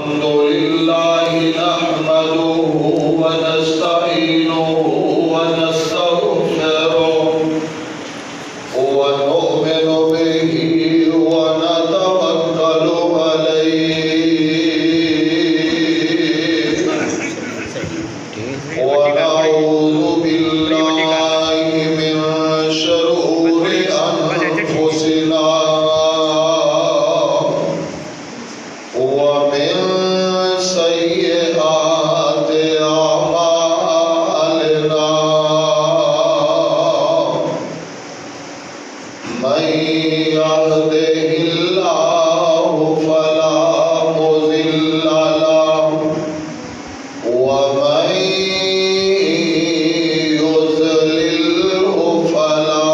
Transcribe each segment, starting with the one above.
الحمد لله نحمده ونستعينه ونستغفره ونؤمن به ونتوكل عليه ونعوذ بالله من شرور أنفسنا ومن سيئات أعمالنا من يهده الله فلا مضل له ومن يضلله فلا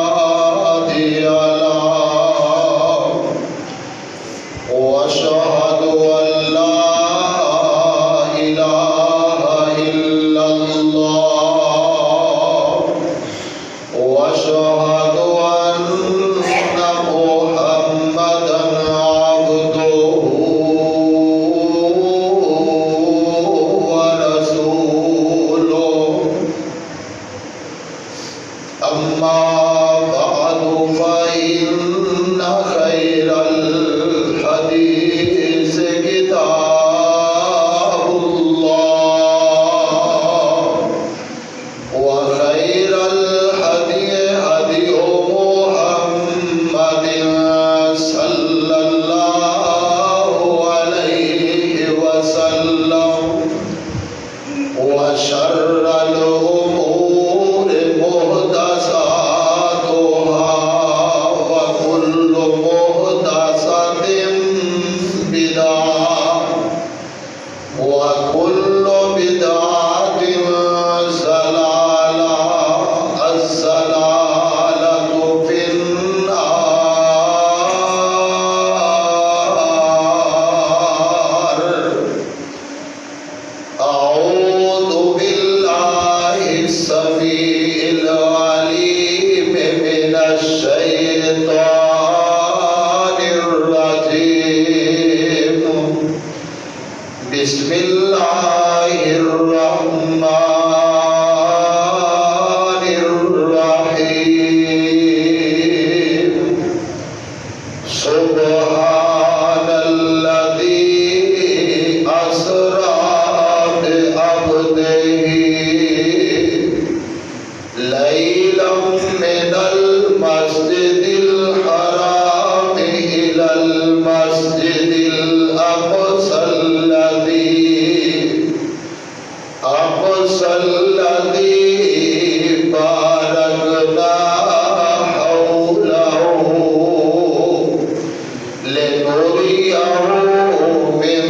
هادي له وأشهد أن لا إله إلا الله وأشهد أن محمدا عبده ورسوله أما بعد فإن خير الحديث كتاب الله وخير الهدي هدي محمد صلى الله عليه وسلم وشر الأمور محدثاتها وكل محدثة بدعة وكل بدعة ضلالة الضلالة في النار أعوذ بالله السميع العليم من الشيطان الرجيم بسم الله الرحمن الرحيم سبحان الذي أسرى بعبده ليلا من المسجد الحرام إلى المسجد الأقصى الذي باركنا حوله لنريه من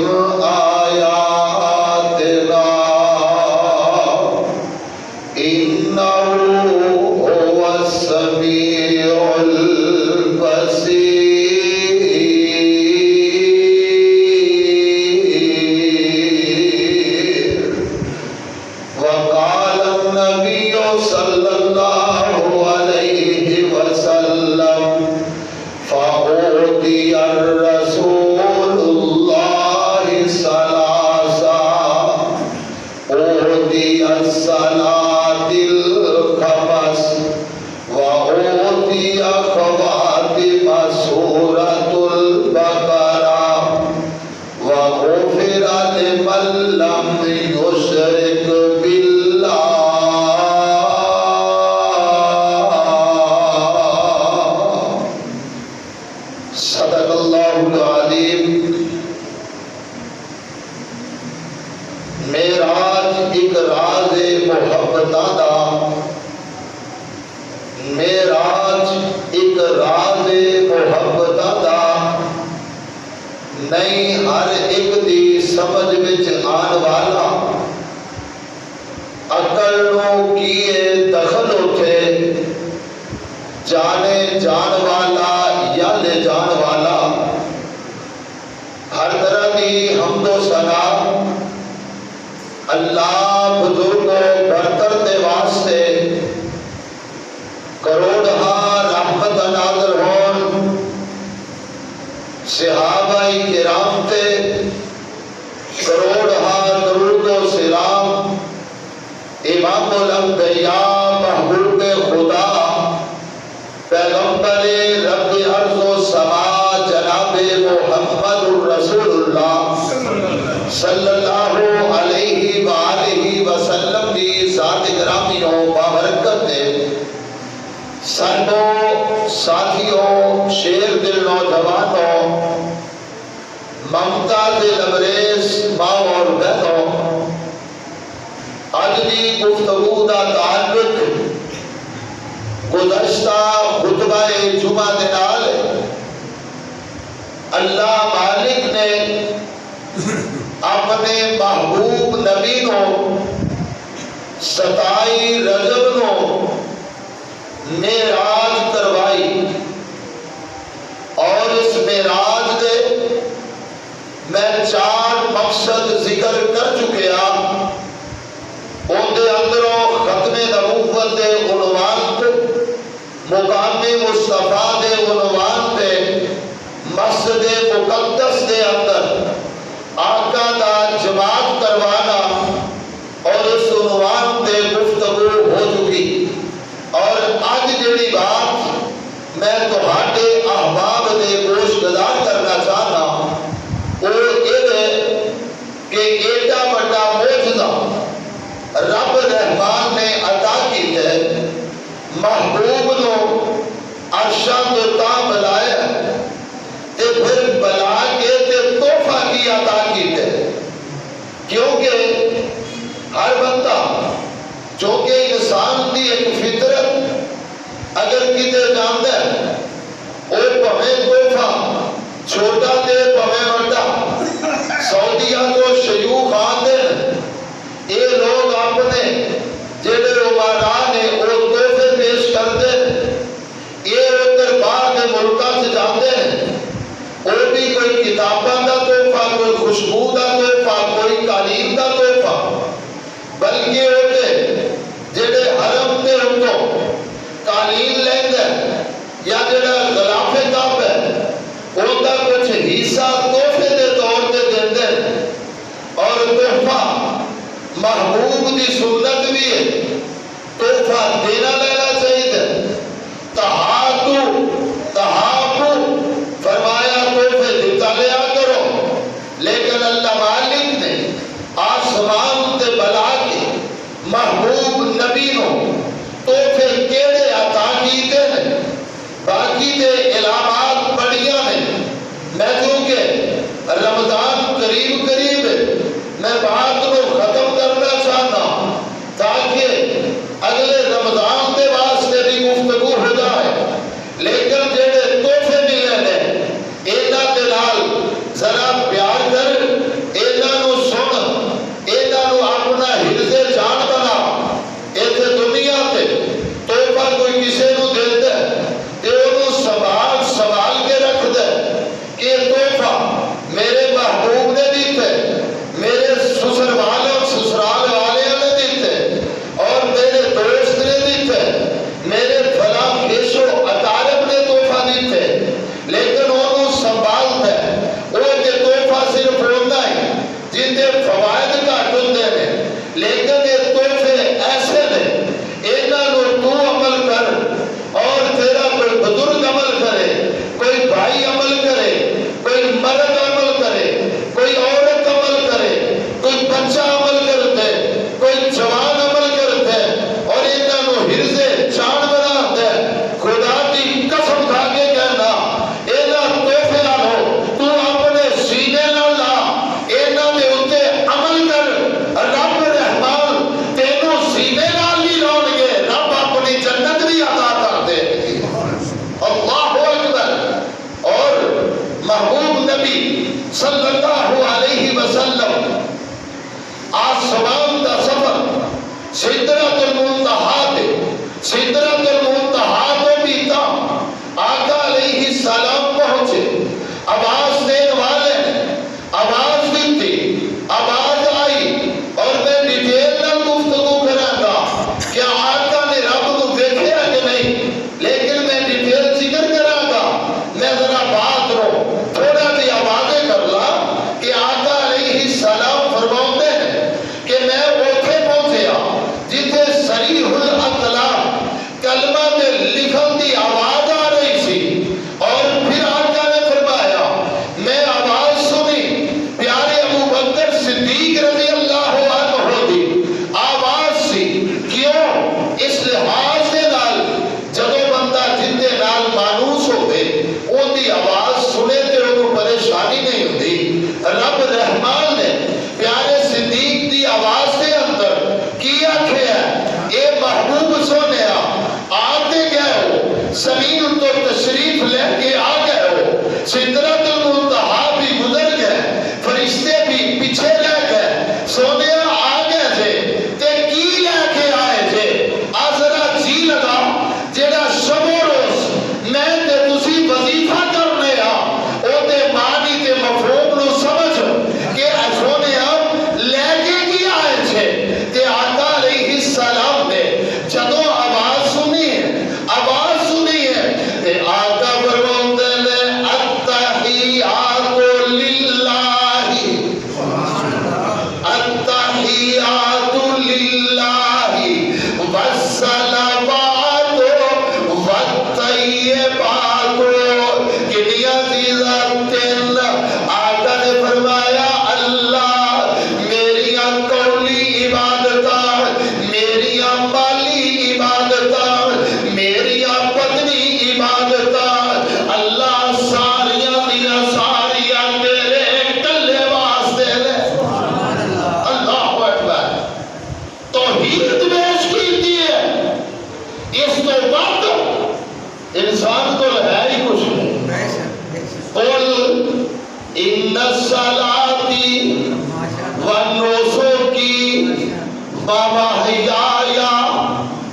آياتنا إنه هو السميع البصير وقال النبي صلى الله عليه وسلم فأوتي الرسول الله ثلاثا أوتي الصلاة الخمس وأوتي خواتم سورة البقرة وغفر لمن لم يشرك بالله صدق اللہ العظیم معراج ایک راز محبت دا معراج ایک راز محبت دا نہیں ہر ایک دی سمجھ وچ آن والا عقل نو کیے دخل اٹھے جانے جان والا یا لے جان والا ہر طرح کی حمد و ثنا اللہ بزرگ و برتر دے واسطے کروڑ رحمت نازل ہون صحابہ کرام تے کروڑ درود و سلام امام الانبیاء محبوب خدا پیغمبر رب ارض و سما جناب محمد رسول اللہ صلی اللہ علیہ وآلہ وسلم کی ذات گرامی و بابرکت ہے۔ سنگوں ساتھیوں شیر دل نوجوانوں ممتا دے لبریز ماں اور بہنوں، آج دی گفتگو دا تعلق گزشتہ خطبہ جمعہ دے نال اللہ مالک نے اپنے محبوب نبی کو 27 رجب کو معراج کروائی، اور اس معراج دے میں 4 مقصد ذکر کر چکیا۔ ان دے اندروں ختم نبوت دے عنوان تے مقام مصطفیٰ دے عنوان تے مسجد مقدس دے اندر آقا دا جماعت کروانا، اور اس عنوان تے گفتگو ہو چکی۔ اور آج جڑی بات میں تہاڈے احباب دے گوش گزار کرنا چاہنا وہ یہ ہے کہ ایڈا بڑا معجزہ رب رحمان نے عطا کیتا ہے، محبوب نو عرشاں تو تا بلایا تے پھر بلا کے تے تحفہ کی عطا کیتا ہے۔ کیونکہ ہر بندہ چونکہ انسان دی ایک فطرت اگر کتے جاندا ہے وہ پویں تحفہ چھوٹا دے پویں بڑا، سعودیہ تو شیوخ آندے اے لوگ اپنے جڑے عمراء نے وہ تحفے پیش کرتے ہیں، یہ ادھر باہر کے ملکاں سے جاتے ہیں، وہ بھی کوئی کتاباں دا تحفہ، کوئی خوشبو دا تحفہ، کوئی قالین دا تحفہ، بلکہ ہوتے جڑے حرم دے اتوں قالین لیندے یا جڑا غلاف کعبہ ہے ان دا کچھ حصہ تحفے دے طور تے دیندے، اور تحفہ محبوب دی سنت بھی ہے، تحفہ دینا لینا چاہیے۔ تحابو فرمایا تحفے دیتا لیا کرو، لیکن اللہ مالک نے آسمان تے بلا کے محبوب نبی نو تحفے کیڑے عطا کیتے نے، باقی دے علامات بڑیاں نے۔ میں چونکہ رمضان قریب قریب میں بات کو ختم کرنا چاہتا تاکہ اگلے رمضان کے واسطے بھی گفتگو ہو جائے، لیکن جڑے تحفے ملے نے انہاں دے نال ذرا پیار کر، انہاں نو سن، انہاں نو اپنا حفظ جان بنا۔ ایتھے دنیا تے تحفہ کوئی کسے نو دیندا ہے تے اونوں سنبھال کے رکھ دے کہ تحفہ میرے محبوب نے دیتے، میرے سسرال والے نے دیتے، اور میرے دوست نے دیتے، میرے فلاں کیشو اقارب نے تحفہ دیتے، لیکن انہوں سنبھالتا ہے وہ کہ تحفہ صرف ہوتا ہے جن دے فوائد گھٹ ہوندے نے، لیکن یہ تحفے ایسے نے انہاں نو تو عمل کر، اور تیرا کوئی بزرگ عمل کرے، کوئی بھائی عمل کرے، کوئی مرد عمل کرے، کوئی عورت عمل کرے، کوئی بچہ عمل کرتے، کوئی جوان عمل کرتے، اور انہاں نو حرز جان بناتے، خدا دی قسم کھا کے کہنا انہاں تحفے نالوں تو اپنے سینے نال لا، انہاں دے اوتے عمل کر، رب رحمان تینوں سینے نال نہیں لاؤ گے، رب اپنی جنت بھی عطا کر دے۔ اللہ اکبر۔ اور محبوب نبی صلی اللہ علیہ وسلم آسمان دا سفر سدرۃ المنتہا تے، سدرۃ المنتہا تو بھی تا آقا علیہ السلام پہنچے، آواز دینے والے نے آواز دیتی، آواز آئی، اور میں ڈیٹیل نال گفتگو کروں گا کہ آقا نے رب کو دیکھا کہ نہیں، لیکن میں ڈیٹیل ذکر کروں گا۔ میں ذرا بات رو تھوڑا دی آوازیں کروں صلاتی و نسکی و محیایا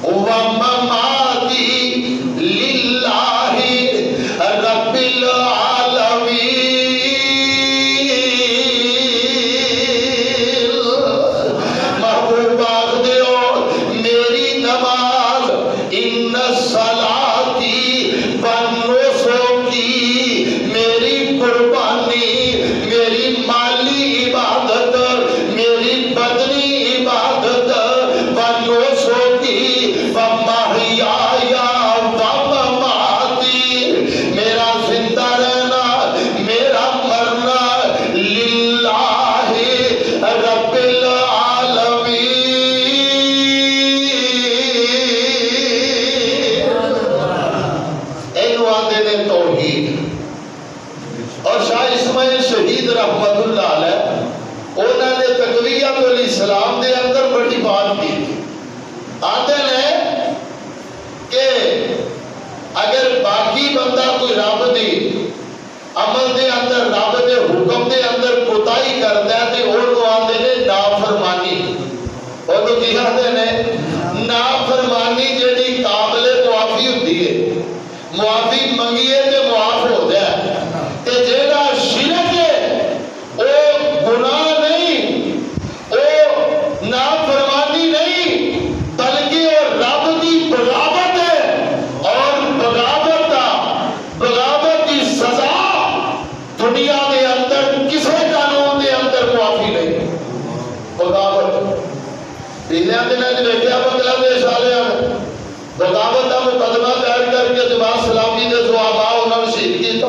و مماتی للہ رب العالمین۔ محبوب آخ دیو میری نماز، ان صلاتی و نسکی، میری قربانی، میری مالی عبادت، میری بدنی عبادت، و نسکی و محیایا و مماتی، میرا زندہ رہنا، میرا مرنا، للہ رب العالمین۔ اینو آندے نے توحید۔ اور شاہ اسماعیل شہید رحمت اللہ علیہ انہوں نے تقویت الاسلام دے اندر بڑی بات کی تھی۔ آندے نے کہ اگر باقی بندہ کوئی رب دی عمل دے اندر، رب دے حکم دے اندر کوتاہی کرتا ہے تو انہوں آندے نے نافرمانی۔ انہوں کی آندے نے نافرمانی جیڑی قابل معافی ہوتی ہے، معافی منگیے تے معاف ہو جائے۔ تے جیڑا شرک ہے او گناہ نہیں، او نافرمانی نہیں، بلکہ وہ رب دی بغاوت ہے، اور بغاوت دی سزا دنیا دے اندر کسے قانون دے اندر معافی نہیں۔ بغاوت پہلے دنوں میں دیکھا بنگلہ دیش والے بغاوت کا مقدمہ دائر کر کے جماعت اسلامی دے زعماء انہوں نے شہید کیتا،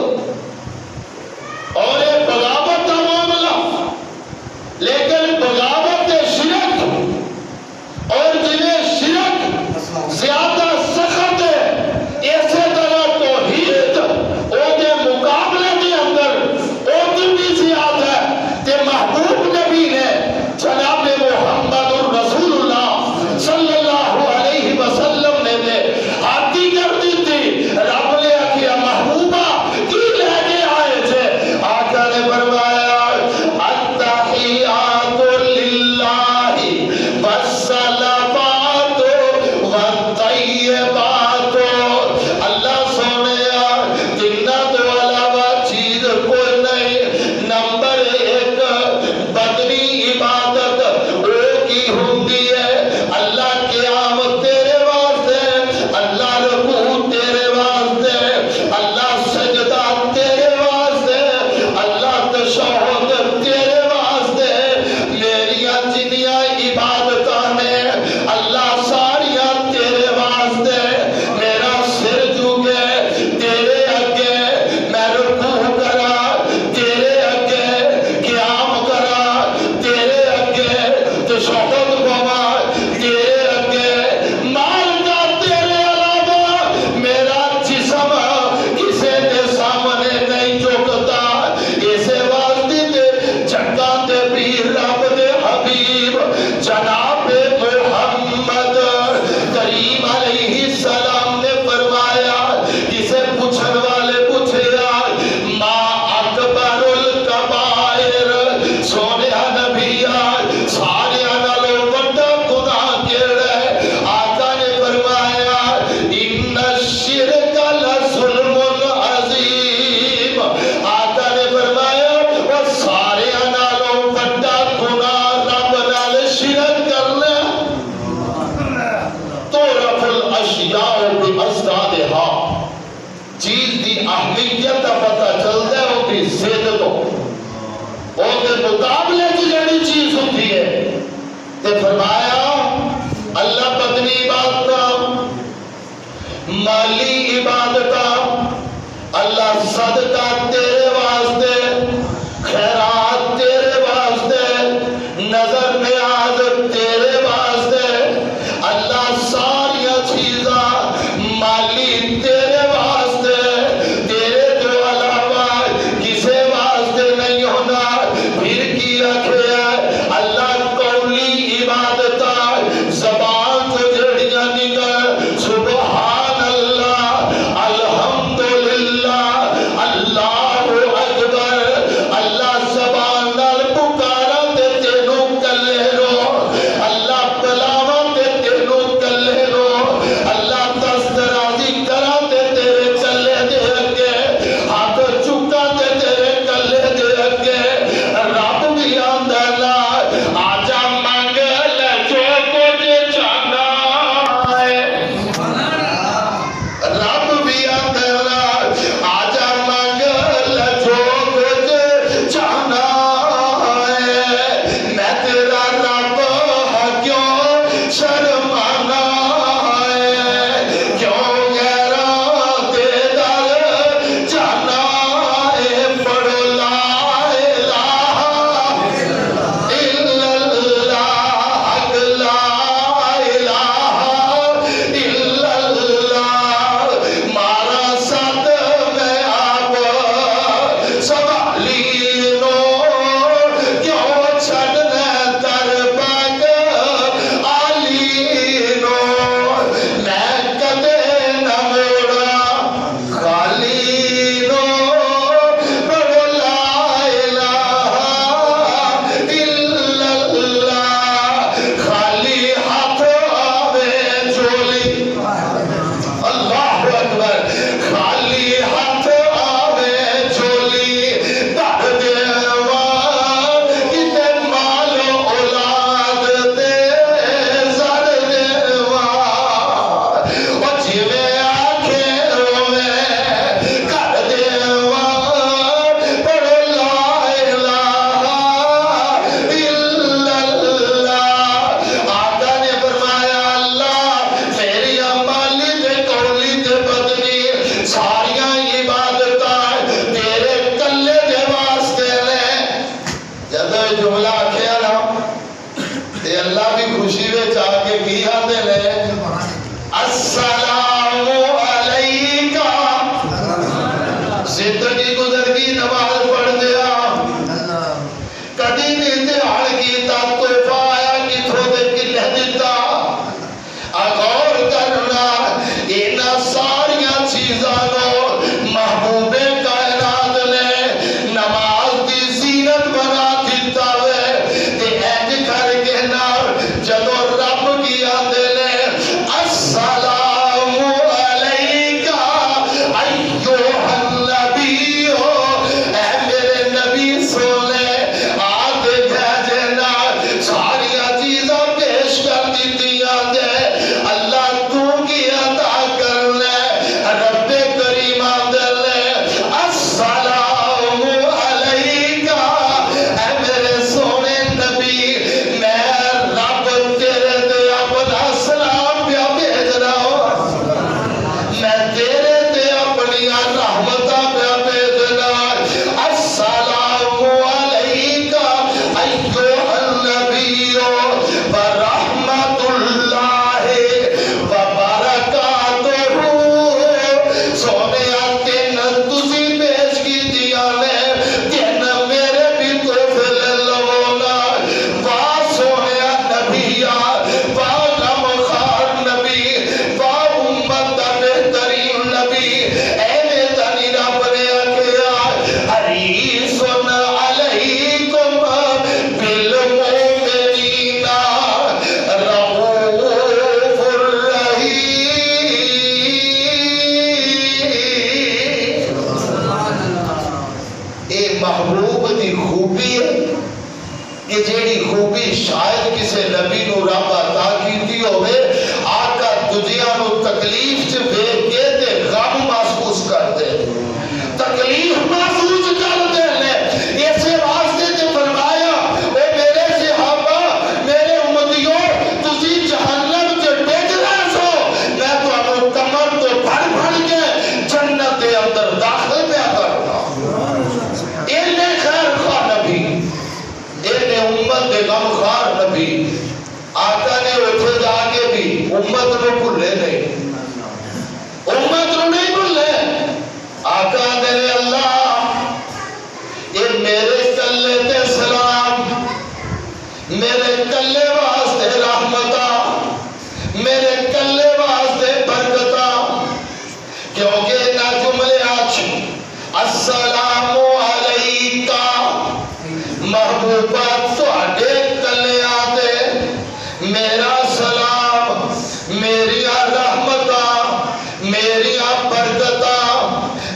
اور یہ بغاوت کا معاملہ، لیکن بغاوت شرک، اور جنہیں شرک زیادہ سخت ہے، اسی طرح توحید او دے مقابلے کے اندر او بھی زیادہ ہے۔ کہ محبوب نبی نے جناب محمد الرسول اللہ صلی اللہ علیہ وسلم نے آتی کر دی تھی، رب نے کیا محبوبہ کی لے کے آئے تھے، آقا نے فرمایا التحیات للہ والصلوات والطیبات، اللہ سونیا جنہ تو علاوہ چیز کوئی نہیں۔ نمبر ایک بدنی عبادت وہ کی ہوندی ہے، اللہ قیام تیرے واسطے، اللہ رکوع تیرے واسطے، اللہ سجدہ تیرے واسطے، اللہ تشہد تیرے واسطے، میریاں جنیاں عبادتاں نے اللہ ساریاں تیرے واسطے۔ میرا سر جھکے تیرے اگے، میں رکوع کرا تیرے اگے، قیام کرا تیرے اگے، تشہد پوا تیرے اگے، مال کا تیرے علاوہ میرا جسم کسے دے سامنے نہیں جھکتا۔ اسے واسطے تے جگہ تے بھی رب دے حبیب جناب محمد کریم علیہ السلام نے فرمایا، کسے پوچھن والے پوچھیا ما اکبر الکبائر، سونیا نبی سارے نالوں بڑا گناہ کیڑا ہے؟ آقا نے فرمایا ان الشرک لظلم عظیم۔ آقا نے فرمایا وہ سارے نالوں بڑا گناہ رب نال شرک کرنا۔ تو رف الاشیاء بازدادها، چیز دی اہمیت کا پتہ چلتا ہے وہ دی زد تو، وہ دے مقابلے کی جڑی چیز ہوتی ہے۔ تے فرمایا اللہ بدنی عبادت، مالی عبادت، اللہ صدقہ تیرے واسطے، خیرات تیرے واسطے، نظر نیاز تیرے واسطے، اللہ ساریاں چیزاں مالی تیرے واسطے، تیرے جو علاوہ کسے واسطے نہیں ہونا۔ پھر کی رکھے اللہ قولی عبادت جانا ہے میں تیرا رب ہوں کیوں شرمانا ہے کیوں غیروں دے در جانا ہے پڑھو لا الہ الا اللہ حق لا الہ الا اللہ مارا ساتھ میں آپ سوالی نو کیوں چھڑنے در پاک آلی نو میں کدے نہ موڑا خالی نو پڑھو لا الہ الا اللہ خالی ہاتھ آوے جھولی اللہ اکبر خالی ہاتھ آوے جھولی در دیوان کتے مال اولاد دے زر دیوان او جیوے آنکھے روے کر دیوان پڑھو لا الہ الا اللہ آقا نے فرمایا اللہ میری امالی دے کولی دے بدنی ساریاں عبادتاں تیرے کلے دے واسطے نے جب یہ جملہ کیا نا تے اللہ بھی خوشی وچ آ کے کی آندے نے السلام علیکہ زندگی گزر گئی نماز پڑھ دیا کدی نہیں دھیان کیتا توحفہ آیا کتھوں دے کلہ دیتا غور کرنا اینا ساریاں چیزاں نو محبوب کائنات نے نماز دی زینت بنا دیتا ہے تے اینج کر کے نال جدو رب کی آندے نے السلام علیکہ ایوہ النبی اے میرے نبی سونے آدھے بھیجے نال ساریاں چیزاں پیش کر دیتی آندے اللہ تو کی عطا کرنے رب کریم آندے السلام علیکہ اے میرے سونے نبی میں رب تیرے تے اپنا سلام پیا بھیج رہا ہوں میں تیرے تے اپنی رحمتہ پیا بھیج رہا ہوں السلام علیکہ ایوہ النبی ورحمت اللہ وبرکاتہ سونے تین تسی پیش کی دیا نے تین میرے بھی تحفے لے لونا واہ سونے نبی واہ غمخوار نبی واہ امت دا بہترین نبی اے تنی رب نے کیا حریص علیکم بالمؤمنین رؤوف الرحیم اے محبوب دی خوبی ہے کہ جیڑی خوبی شاید کسے نبی نو رب عطا کیتی ہوئے آقا دنیا نو تکلیف چ ویکھ کے تے غم محسوس کرتے تکلیف محسوس کرتے نے اسے واسطے تے فرمایا اے میرے صحابہ میرے امتیوں تسی جہنم چ ڈگ رہے سو میں تانوں کمر تو پھڑ پھڑ کے جنت دے اندر داخل پیا کرتا اینے خیر خواہ نبی اینے امت دے غمخوار نبی آقا نے اٹھے جا کے بھی امت نو بھولے نہیں امت نو نہیں بھولے آقا دے اللہ یہ میرے کلے تے سلام میرے کلے واسطے رحمتہ میرے کلے واسطے برکتہ کیونکہ نہ جملے آج السلام علیکہ محبوبات سواڈے کلے آتے میرا سلام میری رحمتہ میری برکتہ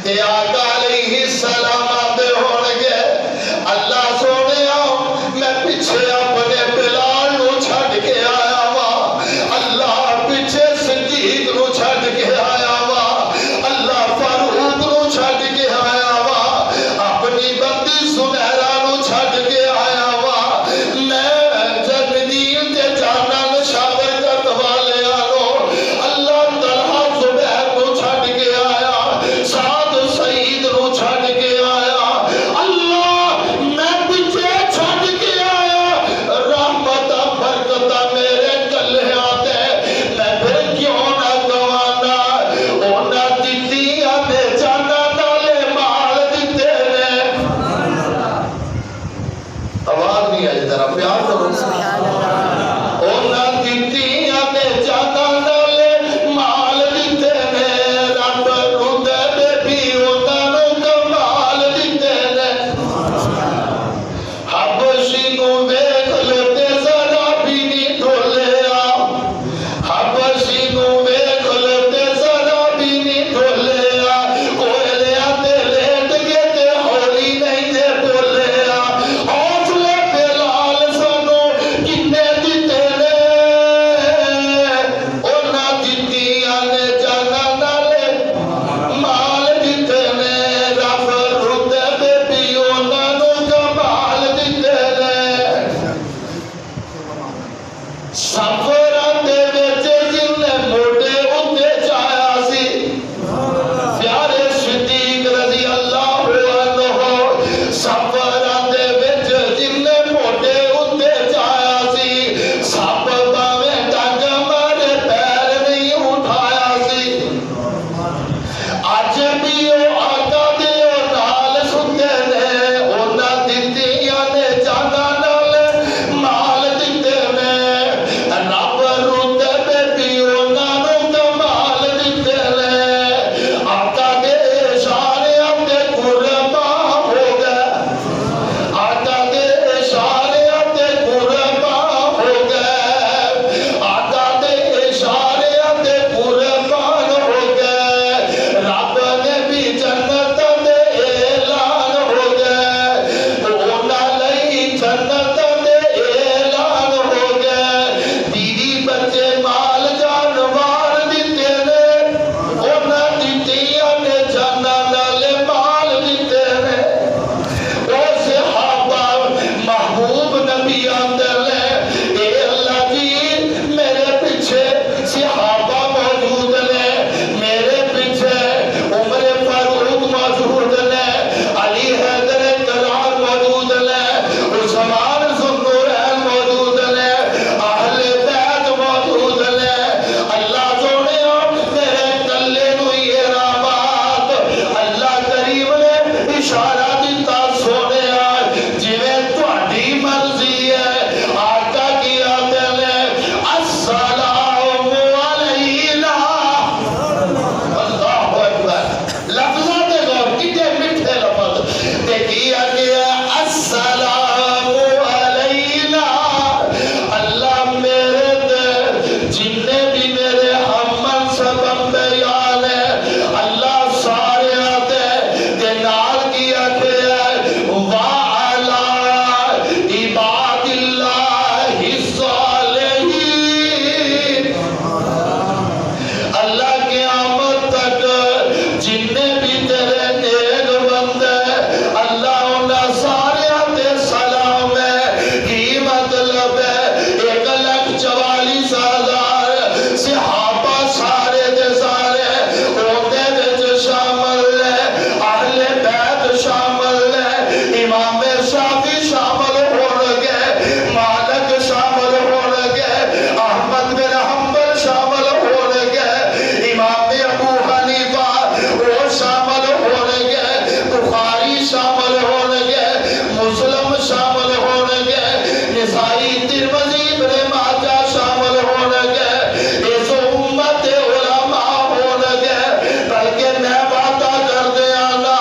تے آقا علیہ السلام آتے ہونگے اللہ سونے آؤ میں پیچھے اپنے بلال نو چھڑ کے آیا وا اللہ پیچھے صدیق نو چھڑ کے آیا وا اللہ فاروق نو چھڑ کے آیا وا اپنی بندی سنہرا چھڈ کے آیا وا میں جنین تے جانا نشاور کرن والے آنو اللہ طلحہ زبیر کو چھڈ کے آیا سعد سعید کو چھڈ کے آیا اللہ میں پیچھے چھڈ کے آیا رحمت برکت میرے گلے آتے میں پھر کیوں نہ گوانا اونا دتیاں نے جانا نالے مال دیتے نے آواز نہیں آئی ذرا پیار کرو اونا دتیاں نے جانا نالے مال دیتے نے رب روندے بے بھی اونا نو کمال دیتے نے حبشی نو ویکھ لتے ذرا بھی نہیں ڈولیا حبشی نو ویکھ لتے ذرا بھی نہیں ڈولیا کوئلیا تے لیٹ کے تے ہولی نہیں تے بولیا حوصلے بلال سانو کنے دیتے نے اونا دتیاں نے جانا نالے مال دیتے نے رب روندے بے بھی اونا نو کمال دیتے نے سفراں دے وچ جن موٹے اُتے چایا سی پیارے صدیق رضی اللہ عنہ سفراں دے وچ جن موٹے اُتے چایا سی سب باویں ڈنگ مارے پیر نہیں اٹھایا سی اج بھی او آقا دے نال ستے نے اونا دتیاں نے جانا نال مال دیتے نے رب روندے بے بھی اونا نو کمال دیتے نے آقا دے اشاریاں تے قربان ہو گئے آقا دے اشاریاں تے قربان ہو گئے آقا دے اشاریاں تے قربان ہو گئے رب نے بھی جنت دے اعلان ہو گئے اونا لئی جنت دے اعلان ہو گئے بیوی بچے مال جانوار دیتے نے اونا دتیاں نے جانا نالے مال دیتے نے او صحابہ محبوب نبی آندے لے اے اللہ جی میرے پیچھے صحابہ موجود نے میرے پیچھے عمر فاروق موجود نے علی حیدر کرار موجود نے عثمان ذوالنورین موجود نے اہل بیت موجود نے اللہ سونیا میرے کلے نو احرامات اللہ کریم نے اشارہ دیتا سونیا جویں تہاڈی مرضی ہے آقا کی آتے نے السلام علینا اللہ اکبر لفظاں دے غور کتنے میٹھے لفظ دیکھیا گیا السلام علینا اللہ میرے تے جننے بھی میرے ہم سبب بیان ہے اللہ سارے آتے نال کیا گیا وَعَلَىٰ عِبَادِ اللَّهِ الصَّالِحِينَ اللہ قیامت تک جننے بھی تیرے نیک بندے اللہ انہاں سارے تے سلام ہے کی مطلب ہے 1,44,000 صحابہ سارے دے سارے اوتے وچ شامل ہے اہل بیت شامل ہے امام شافعی شامل ہون گے مالک شامل ہون گے احمد بن حنبل شامل ہون گے امام ابو حنیفہ وہ شامل ہون گے بخاری شامل ہون گے مسلم شامل ہون گے نسائی ترمذی ابن ماجہ شامل ہون گے اس امت علماء ہون گے بلکہ میں وعدہ کر دیا نا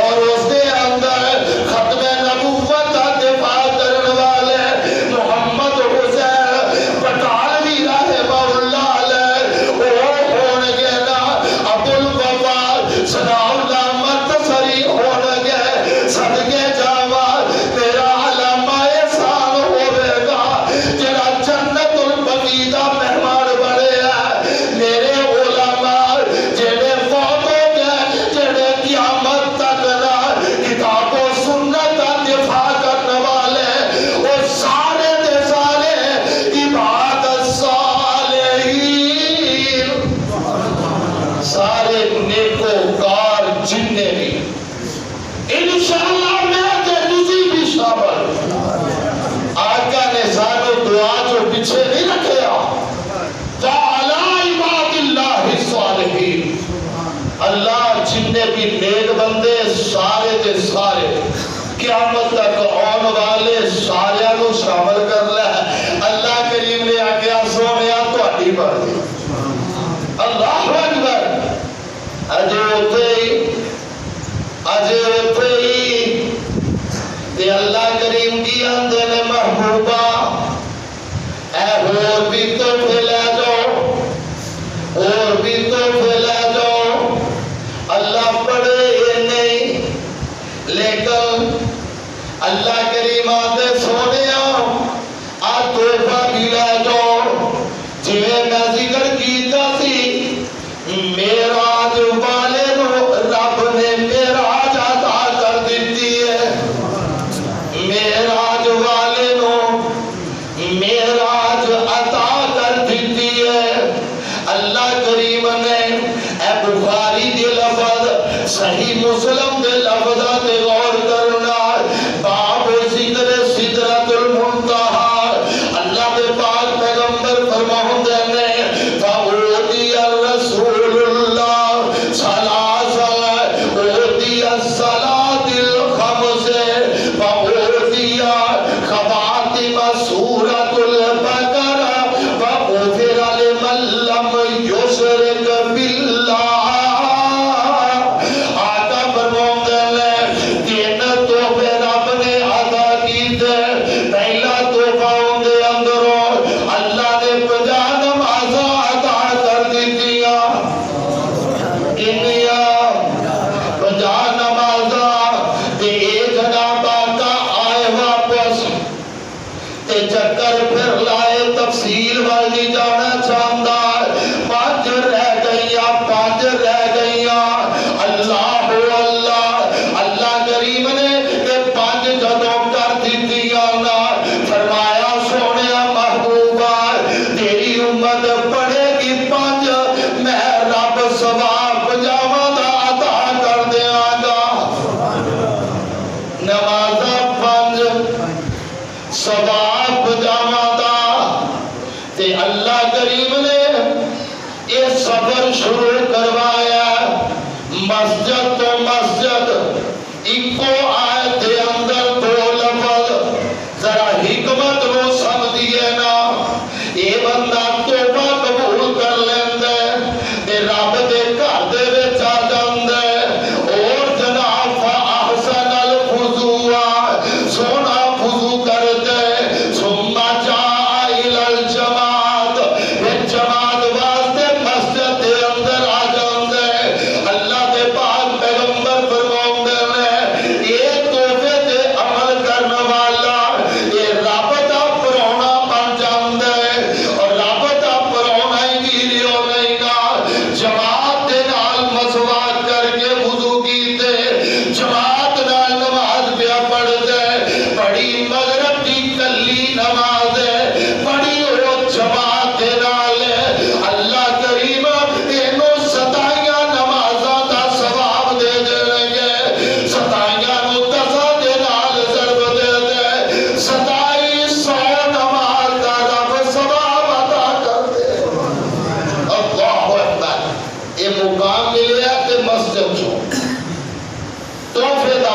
اور اس دے اندر ختم نبوت کا دفاع کرنے والے محمد حسین پٹالوی رحمہ اللہ علیہ وہ ہون گے نا ابو الوفا ثناء اللہ متصری ہون گے صدقے جاوا میرا والے سارے نو شامل کر لے. اللہ کریم نے آگیا سونیا تہاڈی مرضی. اللہ اکبر. اجے اوتھے ہی تے اللہ کریم کی آندے نے محبوبہ اے ہور بھی تحفے لے جاؤ, اور بھی تحفے لے جاؤ. اللہ پڑھے نہیں لیکن اللہ کریم آندے سونیا آ تحفہ بھی لے جاؤ. جویں میں ذکر کیتا سی معراج والے نو رب نے معراج عطا کر دیتی ہے. معراج والے نو معراج عطا کر دیتی ہے. اللہ کریم نے اے بخاری دے لفظ صحیح مسلم دے لفظاں تے غور کرنا. باب ذکر سدرۃ المنتہا اللہ دے پاک پیغمبر فرماؤندے نے فاوتی الرسول اللہ ثلاثہ اوتی الصلاۃ الخمس فاوتی خواتم سورۃ البقرہ وغفر لمن لم یشرک باللہ. آقا فرماتے ہیں تین تحفے رب نے عطا کیتے. پہلا تحفہ اندے اندروں اللہ نے 50 نمازاں عطا کر دتیاں. کنیاں 50 نمازاں تے ایک جناب آقا آئے واپس تے چکر پھر لائے تفصیل والی جانا چاہتا. 5 رہ گئیاں 5 رہ گئیاں. اللہ اللہ اللہ کریم نے یہ 5 جدوں کر دتیاں نا فرمایا سونیا محبوبہ تیری امت پڑھے گی 5 میں رب ثواب 50 دا عطا کر دیاں گا. نمازاں 5 ثواب 50 دا. تے اللہ کریم نے یہ سفر شروع کروایا مسجد تو مسجد. ایکو آیت دے اندر 2 لفظ ذرا حکمت نو سمجھیے نا. یہ بندہ توبہ قبول کر لیندے تے رب دے گھر دے وچ آ جاندے. اور جناب فاحسن الوضوء سونا وضو کر دے. ثم جاء الى الجماعت پھر جماعت واسطے مسجد دے اندر آ جاندے. اللہ دے پاک پیغمبر فرماؤندے نے یہ تحفے تے عمل کرنے والا یہ رب دا پرونا بن جاندے. اور رب دا پرونا ہی گیریو نہیں گا. جماعت دے نال مسواک کر کے وضو کیتے جماعت نال نماز پیا پڑھ دے. بڑی مغرب دی کلی نماز ہے بڑی وہ جماعت دے نال ہے. اللہ کریم اینو 27 نمازاں دا ثواب دے دے گے. 27 نو 10 دے نال ضرب دے دے 2700 نماز دا رب ثواب عطا کر دے. اللہ اکبر. یہ مقام ملیا تے مسجد چوں تحفے دا